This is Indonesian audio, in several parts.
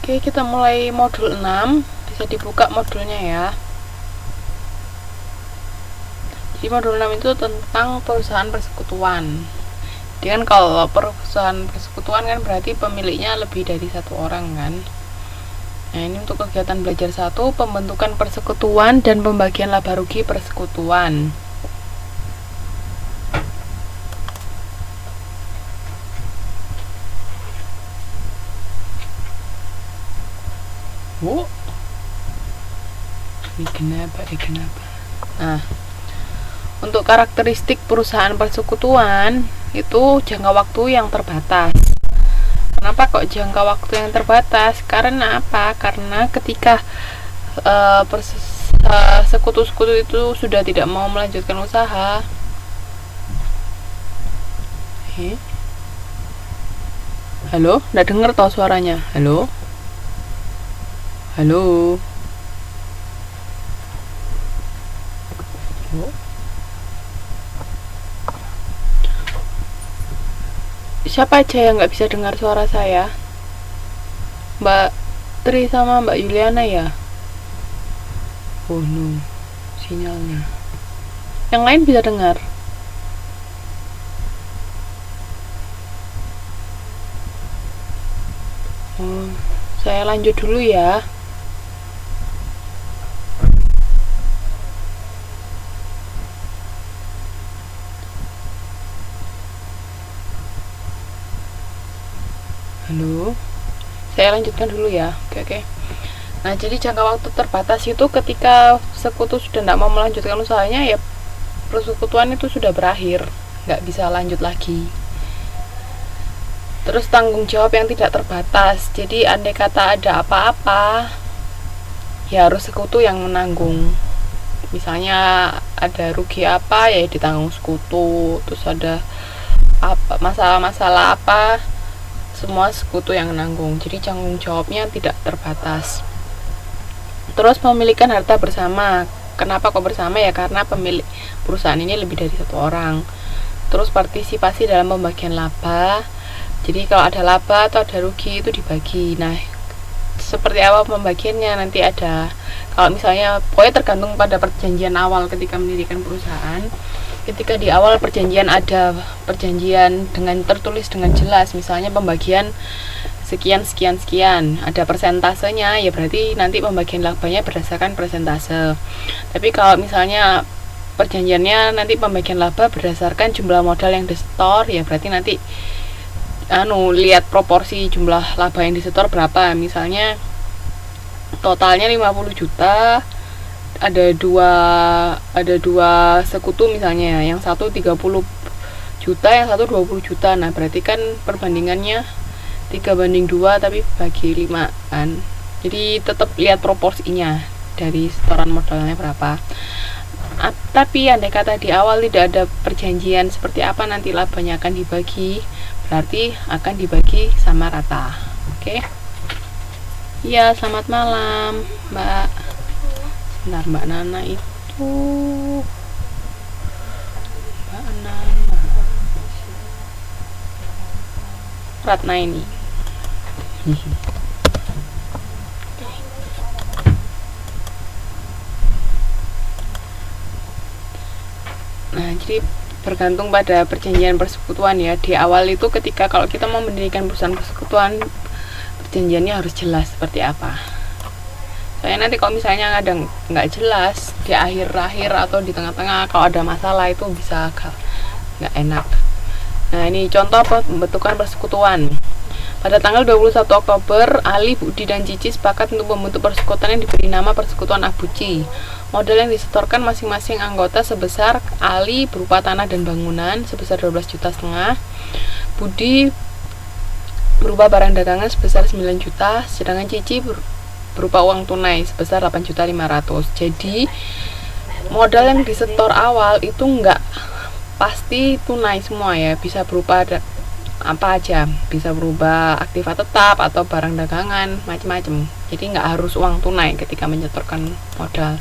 Oke, kita mulai modul 6. Bisa dibuka modulnya ya. Jadi modul 6 itu tentang perusahaan persekutuan. Jadi kan kalau perusahaan persekutuan kan berarti pemiliknya lebih dari satu orang kan. Nah, ini untuk kegiatan belajar 1, pembentukan persekutuan dan pembagian laba rugi persekutuan. Kenapa? Nah, untuk karakteristik perusahaan persekutuan itu jangka waktu yang terbatas. Kenapa kok jangka waktu yang terbatas? Karena apa? Karena ketika sekutu-sekutu itu sudah tidak mau melanjutkan usaha. Halo, nggak dengar tau suaranya? Halo. Siapa aja yang nggak bisa dengar suara saya? Mbak Tri sama Mbak Yuliana ya? Oh no, sinyalnya. Yang lain bisa dengar? Oh, saya lanjut dulu ya. Halo, saya lanjutkan dulu ya. Oke. Nah, jadi jangka waktu terbatas itu ketika sekutu sudah tidak mau melanjutkan usahanya, ya persekutuan itu sudah berakhir, nggak bisa lanjut lagi. Terus tanggung jawab yang tidak terbatas. Jadi andai kata ada apa-apa, ya harus sekutu yang menanggung. Misalnya ada rugi apa, ya ditanggung sekutu. Terus ada apa masalah-masalah apa, semua sekutu yang menanggung. Jadi tanggung jawabnya tidak terbatas. Terus pemilikan harta bersama. Kenapa kok bersama? Ya karena pemilik perusahaan ini lebih dari satu orang. Terus partisipasi dalam pembagian laba. Jadi kalau ada laba atau ada rugi itu dibagi. Nah, seperti apa pembagiannya nanti ada. Kalau misalnya, pokoknya tergantung pada perjanjian awal ketika mendirikan perusahaan. Ketika di awal perjanjian ada perjanjian dengan tertulis dengan jelas, misalnya pembagian sekian, ada persentasenya, ya berarti nanti pembagian labanya berdasarkan persentase. Tapi kalau misalnya perjanjiannya nanti pembagian laba berdasarkan jumlah modal yang disetor, ya berarti nanti lihat proporsi jumlah laba yang disetor berapa. Misalnya totalnya 50 juta, ada dua sekutu misalnya, yang satu 30 juta, yang satu 20 juta. Nah, berarti kan perbandingannya 3:2 tapi bagi 5 kan. Jadi tetap lihat proporsinya dari setoran modalnya berapa. Tapi andai kata di awal tidak ada perjanjian seperti apa nanti labanya akan dibagi, berarti akan dibagi sama rata. Oke? Ya, selamat malam, Mbak. Sebentar, Mbak Nana itu Mbak Nana Ratna ini. Nah, jadi bergantung pada perjanjian persekutuan ya. Di awal itu ketika kalau kita mau mendirikan perusahaan persekutuan, perjanjiannya harus jelas seperti apa. Soalnya nanti kalau misalnya ada nggak jelas di akhir-akhir atau di tengah-tengah, kalau ada masalah itu bisa nggak enak. Nah, ini contoh pembentukan persekutuan. Pada tanggal 21 Oktober, Ali, Budi, dan Cici sepakat untuk membentuk persekutuan yang diberi nama Persekutuan Abuci. Modal yang disetorkan masing-masing anggota sebesar: Ali berupa tanah dan bangunan sebesar 12,5 juta, Budi berupa barang dagangan sebesar 9 juta, sedangkan Cici berupa uang tunai sebesar 8,5 juta. Jadi modal yang disetor awal itu enggak pasti tunai semua ya, bisa berupa apa aja, bisa berubah aktiva tetap atau barang dagangan, macam-macam. Jadi nggak harus uang tunai ketika menyetorkan modal.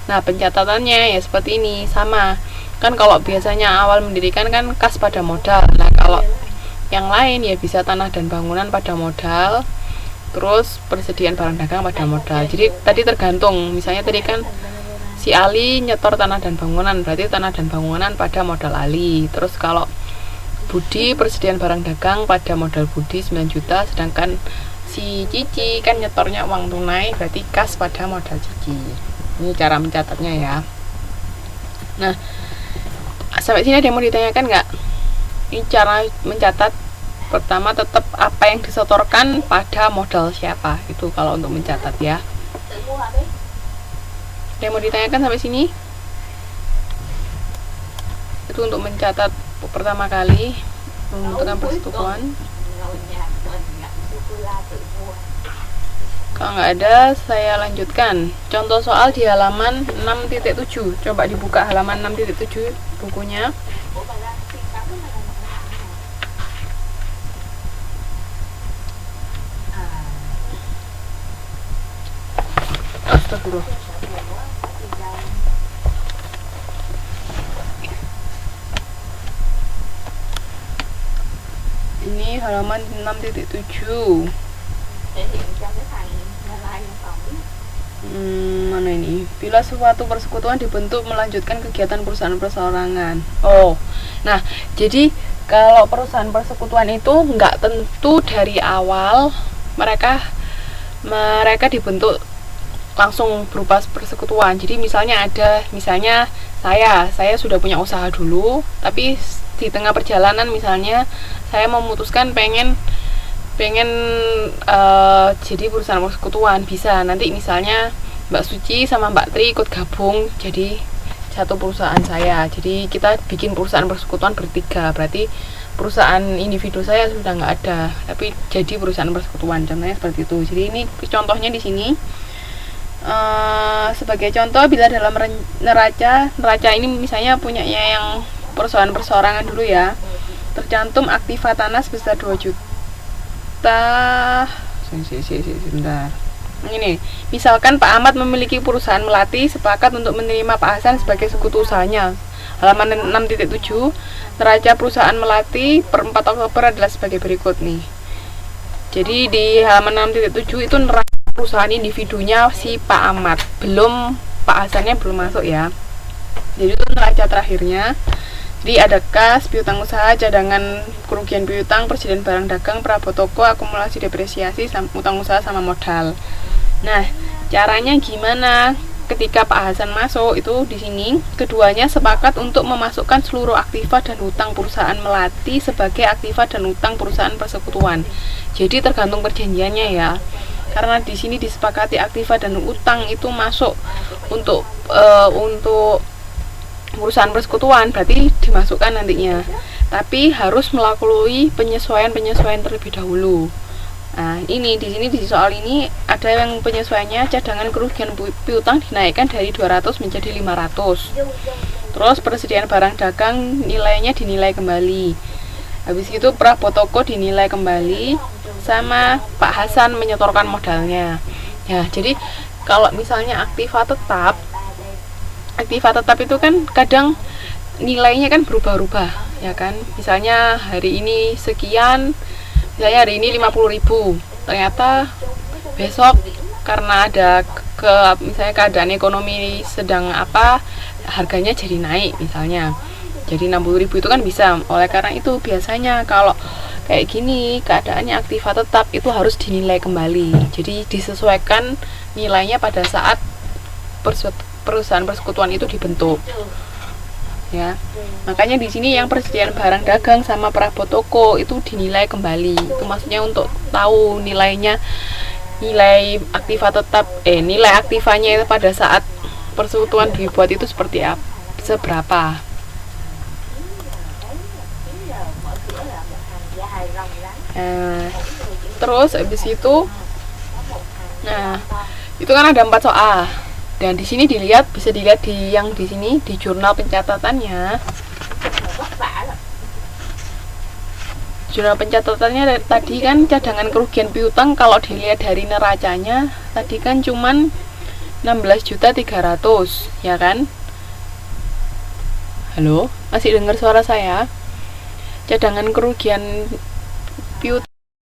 Nah, pencatatannya ya seperti ini, sama kan. Kalau biasanya awal mendirikan kan kas pada modal. Nah, kalau yang lain ya bisa tanah dan bangunan pada modal, terus persediaan barang dagang pada modal. Jadi tadi tergantung, misalnya tadi kan si Ali nyetor tanah dan bangunan, berarti tanah dan bangunan pada modal Ali. Terus kalau Budi persediaan barang dagang pada modal Budi 9 juta, sedangkan si Cici kan nyetornya uang tunai, berarti kas pada modal Cici. Ini cara mencatatnya ya. Nah, sampai sini ada yang mau ditanyakan nggak? Ini cara mencatat. Pertama, tetap apa yang disetorkan pada modal siapa, itu kalau untuk mencatat ya. Ada yang mau ditanyakan sampai sini? Itu untuk mencatat pertama kali membentukkan persekutuan. Kalau nggak ada, saya lanjutkan. Contoh soal di halaman 6.7. Coba dibuka halaman 6.7 bukunya. Astagfirullah. Ini halaman 6.7. Mana ini? Bila suatu persekutuan dibentuk melanjutkan kegiatan perusahaan perseorangan. Oh, nah jadi kalau perusahaan persekutuan itu nggak tentu dari awal mereka dibentuk langsung berupa persekutuan. Jadi misalnya saya sudah punya usaha dulu, tapi di tengah perjalanan misalnya saya memutuskan pengen jadi perusahaan persekutuan, bisa nanti misalnya Mbak Suci sama Mbak Tri ikut gabung jadi satu perusahaan saya. Jadi kita bikin perusahaan persekutuan bertiga, berarti perusahaan individu saya sudah nggak ada, tapi jadi perusahaan persekutuan. Contohnya seperti itu. Jadi ini contohnya di sini. Sebagai contoh, bila dalam neraca ini misalnya punyanya yang perusahaan perseorangan dulu ya, tercantum aktiva tanah sebesar 2 juta. Sebentar. Ini misalkan Pak Ahmad memiliki perusahaan melati, sepakat untuk menerima Pak Hasan sebagai sekutu usahanya. Halaman 6.7, neraca perusahaan melati per 4 Oktober adalah sebagai berikut nih. Jadi di halaman 6.7 itu neraca perusahaan individunya si Pak Ahmad, belum Pak Hasannya belum masuk ya. Jadi itu neraca terakhirnya. Jadi ada kas, piutang usaha, cadangan kerugian piutang, persediaan barang dagang, perabot toko, akumulasi depresiasi, utang usaha sama modal. Nah, caranya gimana? Ketika Pak Hasan masuk itu di sini, keduanya sepakat untuk memasukkan seluruh aktiva dan utang perusahaan melati sebagai aktiva dan utang perusahaan persekutuan. Jadi tergantung perjanjiannya ya. Karena di sini disepakati aktiva dan utang itu masuk untuk perusahaan persekutuan, berarti dimasukkan nantinya. Tapi harus melalui penyesuaian terlebih dahulu. Nah, ini di sini di soal ini ada yang penyesuaiannya, cadangan kerugian piutang dinaikkan dari 200 menjadi 500. Terus persediaan barang dagang nilainya dinilai kembali. Habis itu perabot toko dinilai kembali, sama Pak Hasan menyetorkan modalnya. Ya, jadi kalau misalnya aktiva tetap itu kan kadang nilainya kan berubah-ubah, ya kan? Misalnya hari ini sekian, misalnya hari ini 50.000, ternyata besok karena ada misalnya keadaan ekonomi sedang harganya jadi naik misalnya. Jadi 60.000 itu kan bisa. Oleh karena itu biasanya kalau kayak gini keadaannya aktiva tetap itu harus dinilai kembali. Jadi disesuaikan nilainya pada saat perusahaan persekutuan itu dibentuk. Ya. Makanya di sini yang persediaan barang dagang sama perabot toko itu dinilai kembali. Itu maksudnya untuk tahu nilainya, nilai aktiva tetap nilai aktivanya itu pada saat persekutuan dibuat itu seberapa. Terus habis itu, nah itu kan ada 4 soal, dan di sini bisa dilihat di sini di jurnal pencatatannya. Jurnal pencatatannya tadi kan cadangan kerugian piutang kalau dilihat dari neracanya tadi kan cuman 16.300.000, ya kan? Halo, masih dengar suara saya? Cadangan kerugian piutang